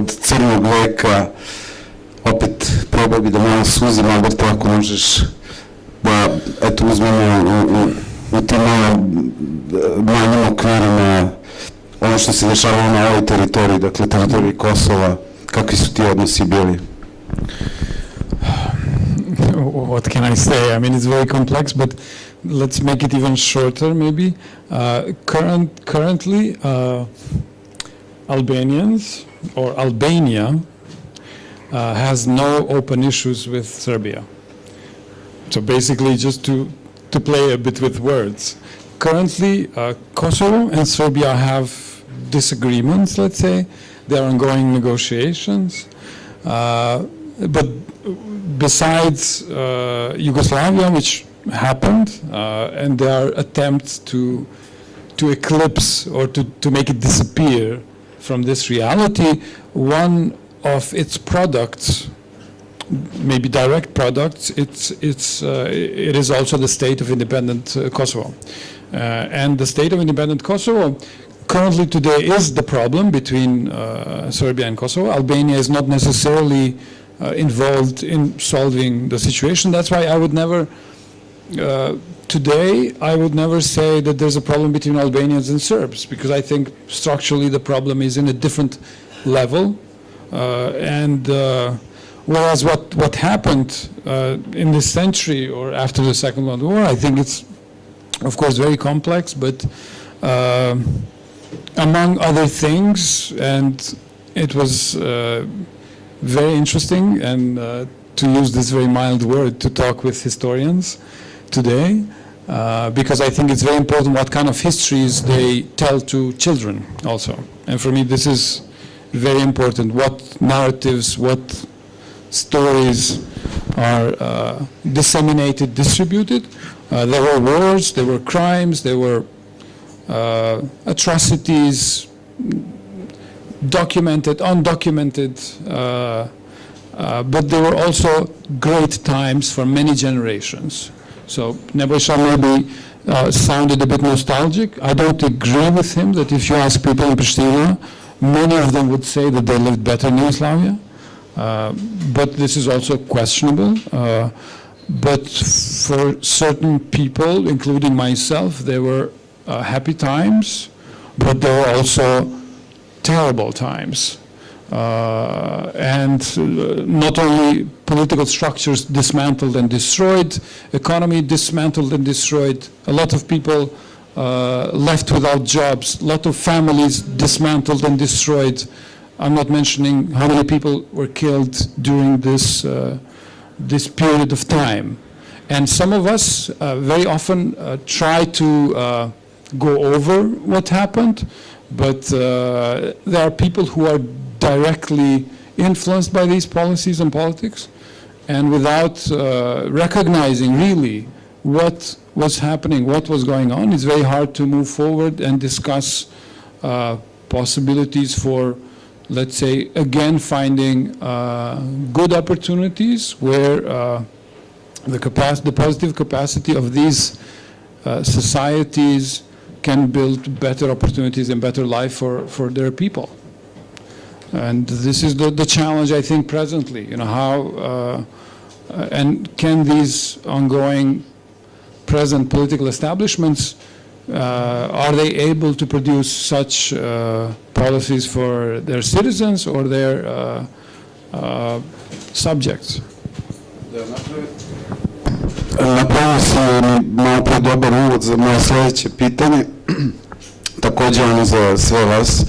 od crnog veka. Opet probao bi da malo suzim, Albert, ako možeš da uzmemo u tim manjim okvirima ono što se dešavalo na ovoj teritoriji, dakle teritoriji Kosova, kakvi su ti odnosi bili? What can I say? I mean, it's very complex, but let's make it even shorter, maybe. Currently, Albanians, or Albania, has no open issues with Serbia. So basically, just to play a bit with words. Currently, Kosovo and Serbia have disagreements, let's say. There are ongoing negotiations. But besides Yugoslavia, which happened, and there are attempts to eclipse or to make it disappear from this reality, one of its products, maybe direct products, it is also the state of independent Kosovo. And the state of independent Kosovo currently today is the problem between Serbia and Kosovo. Albania is not necessarily involved in solving the situation. That's why I would never, today, I would never say that there's a problem between Albanians and Serbs, because I think structurally the problem is in a different level. Whereas what happened in this century or after the Second World War, I think it's, of course, very complex, but among other things, and it was very interesting, and to use this very mild word, to talk with historians today, because I think it's very important what kind of histories they tell to children also. And for me, this is very important, what narratives, what stories are disseminated, distributed. There were wars, there were crimes, there were atrocities, documented, undocumented, but there were also great times for many generations. So Nebojša maybe sounded a bit nostalgic. I don't agree with him that if you ask people in Pristina, many of them would say that they lived better in Yugoslavia. But this is also questionable. But for certain people, including myself, there were happy times, but there were also terrible times. And not only political structures dismantled and destroyed, economy dismantled and destroyed, a lot of people left without jobs, a lot of families dismantled and destroyed. I'm not mentioning how many people were killed during this period of time. And some of us very often try to go over what happened, but there are people who are directly influenced by these policies and politics, and without recognizing really what was happening, what was going on, it's very hard to move forward and discuss possibilities for, let's say, again finding good opportunities where the positive capacity of these societies can build better opportunities and better life for their people. And this is the challenge, I think, presently. You know, how and can these ongoing present political establishments, are they able to produce such policies for their citizens or their subjects? Napravio si malo pre dobar uvod za moje sledeće pitanje, takođe ono za sve vas,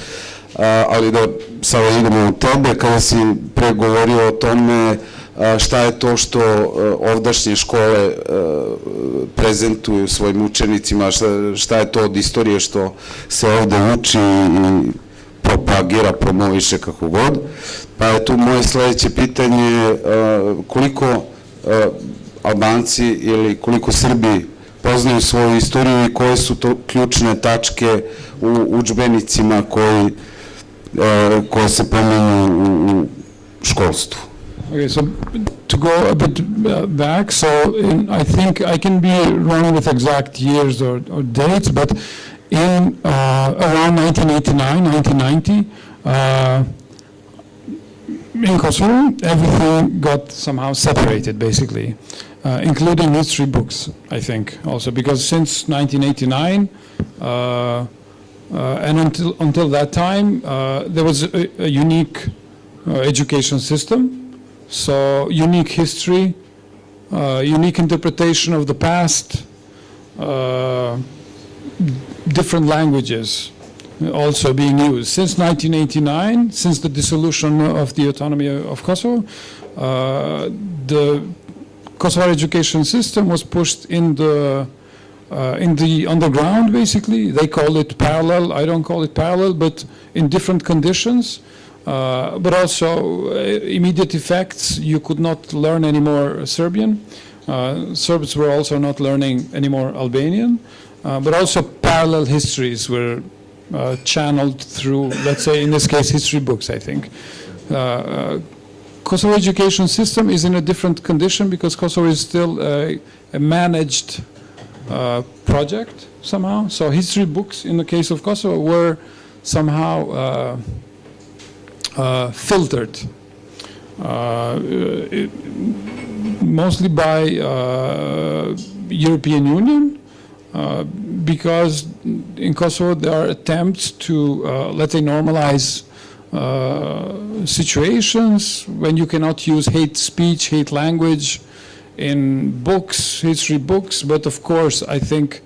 ali da sada idemo u tebe. Kada si pregovorio o tome šta je to što ovdašnje škole prezentuju svojim učenicima, šta je to od istorije što se ovde uči i propagira, promoviše, kako god. Pa je tu moje sledeće pitanje, koliko Albanci ili koliko Srbi poznaju svoju istoriju i koje su to ključne tačke u udžbenicima koje se pominju u školstvu? Okay, so to go a bit back, so I think I can be wrong with exact years or dates, but in around 1989, 1990, in Kosovo, everything got somehow separated, basically, including history books, I think, also, because since 1989, and until that time, there was a unique education system, so unique history, unique interpretation of the past, different languages also being used. Since 1989, since the dissolution of the autonomy of Kosovo, the Kosovo education system was pushed in the underground, basically. They call it parallel. I don't call it parallel, but in different conditions. But also immediate effects. You could not learn anymore Serbian. Serbs were also not learning anymore Albanian. But also parallel histories were channeled through, let's say, in this case, history books, I think. Kosovo education system is in a different condition because Kosovo is still a managed project somehow. So history books in the case of Kosovo were somehow filtered, mostly by European Union, because in Kosovo there are attempts to, let's say, normalize situations when you cannot use hate speech, hate language in books, history books, but of course I think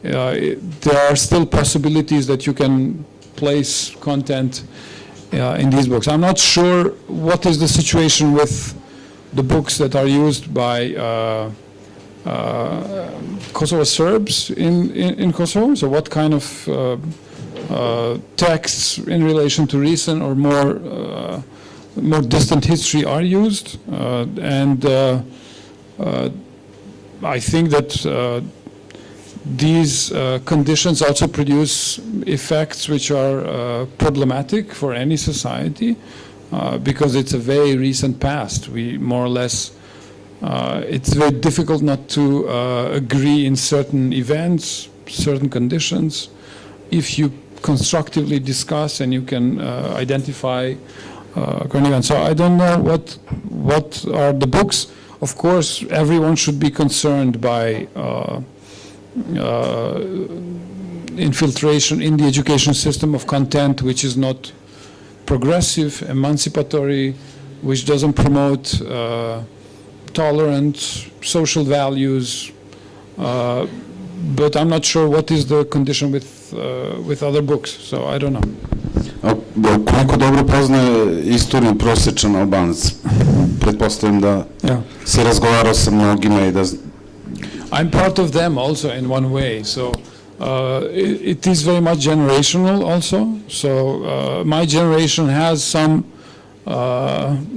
there are still possibilities that you can place content in these books. I'm not sure what is the situation with the books that are used by Kosovo Serbs in Kosovo, so what kind of texts in relation to recent or more distant history are used, and I think that these conditions also produce effects which are problematic for any society because it's a very recent past. We more or less, it's very difficult not to agree in certain events, certain conditions. If you constructively discuss and you can identify current events. So I don't know what are the books. Of course, everyone should be concerned by infiltration in the education system of content which is not progressive, emancipatory, which doesn't promote tolerant social values, but I'm not sure what is the condition with other books, so I don't know. Koliko dobro poznaje istoriju prosječan Albanac? Pretpostavljam da si razgovarao sa mnogima i da... I'm part of them also in one way, so it is very much generational also. So my generation has some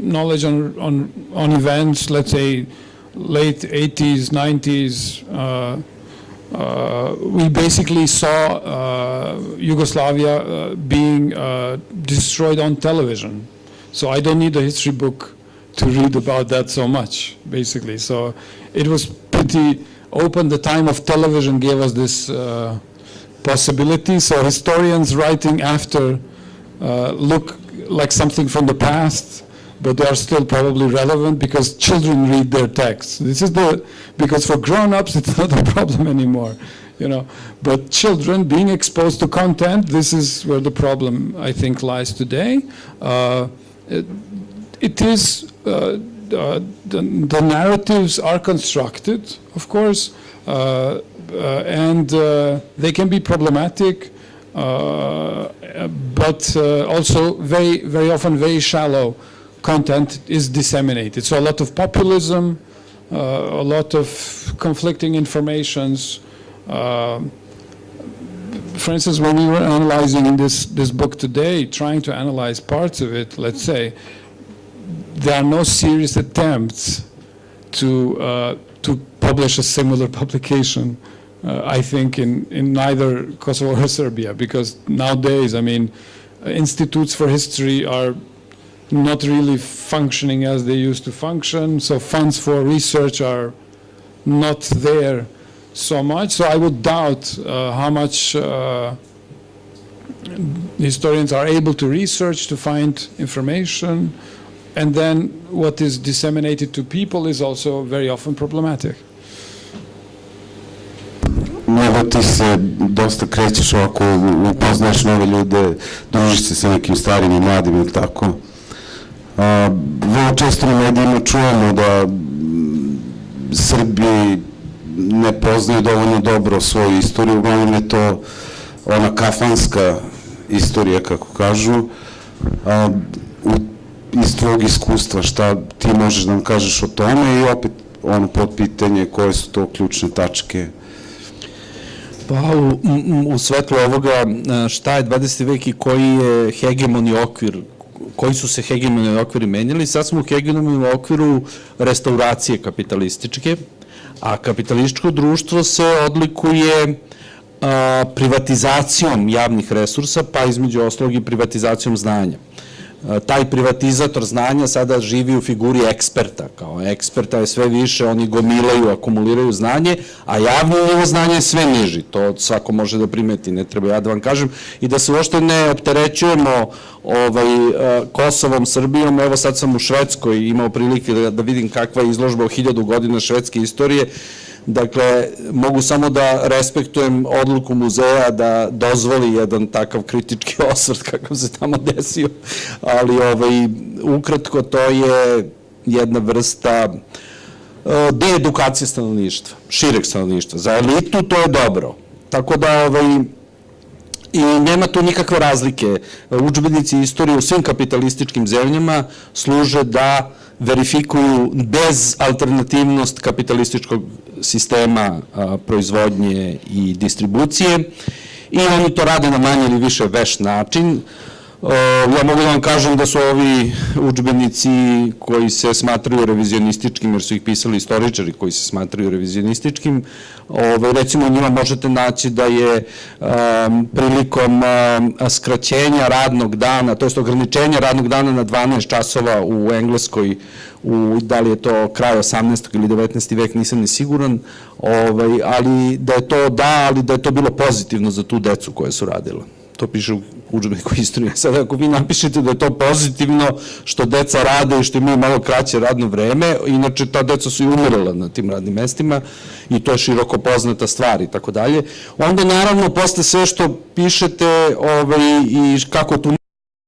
knowledge on events, let's say late 80s, 90s. We basically saw Yugoslavia being destroyed on television. So I don't need a history book to read about that so much, basically. So it was pretty open. The time of television gave us this possibility. So historians writing after look like something from the past, but they are still probably relevant because children read their texts. This is because for grown-ups it's not a problem anymore, you know. But children being exposed to content, this is where the problem, I think, lies today. It is, the narratives are constructed, of course, and they can be problematic, but also very often very shallow content is disseminated. So a lot of populism, a lot of conflicting informations. For instance, when we were analyzing this book today, trying to analyze parts of it, let's say, there are no serious attempts to publish a similar publication, I think, in neither Kosovo or Serbia, because nowadays, I mean, institutes for history are not really functioning as they used to function, so funds for research are not there so much. So I would doubt how much historians are able to research, to find information, and then what is disseminated to people is also very often problematic. Evo ti se dosta krećeš ovako, upoznaješ nove ljude, družiš se sa nekim starim i mladim ili tako. Vrlo često na medijima čujemo da Srbi ne poznaju dovoljno dobro svoju istoriju, uglavnom je to ona kafanska istorija, kako kažu. Iz tvojeg iskustva, šta ti možeš da nam kažeš o tome i opet ono potpitanje koje su to ključne tačke? Pa u svetlu ovoga šta je 20. vek i koji je hegemoni okvir, koji su se hegemoni okviri menjali, sad smo u hegemoni okviru restauracije kapitalističke, a kapitalističko društvo se odlikuje privatizacijom javnih resursa, pa između ostalog i privatizacijom znanja. Taj privatizator znanja sada živi u figuri eksperta. Kao eksperta je sve više, oni gomilaju, akumuliraju znanje, a javno nivo znanja je sve niži. To svako može da primeti, ne treba ja da vam kažem. I da se uopšte ne opterećujemo Kosovom, Srbijom. Evo sad sam u Švedskoj imao prilike da vidim kakva je izložba o 1000 godina švedske istorije. Dakle, mogu samo da respektujem odluku muzeja da dozvoli jedan takav kritički osvrt kakav se tamo desio, ali ukratko to je jedna vrsta deedukacije stanovništva, šireg stanovništva. Za elitu to je dobro. Tako da i nema tu nikakve razlike. Udžbenici istorije u svim kapitalističkim zemljama služe da verifikuju bezalternativnost kapitalističkog sistema proizvodnje i distribucije i oni to rade na manje ili više vešt način. Ja mogu da vam kažem da su ovi udžbenici koji se smatraju revizionističkim, jer su ih pisali istoričari koji se smatraju revizionističkim, recimo u njima možete naći da je prilikom skraćenja radnog dana, to jest ograničenja radnog dana na 12 časova u Engleskoj, da li je to kraj 18. ili 19. vek, nisam ni siguran, ali da je to ali da je to bilo pozitivno za tu decu koje su radila. To piše u udžbeniku istorije. Sada ako vi napišete da je to pozitivno što deca rade i što imaju malo kraće radno vreme, inače ta deca su i umirala na tim radnim mestima i to je široko poznata stvar i tako dalje, onda naravno posle sve što pišete i kako tu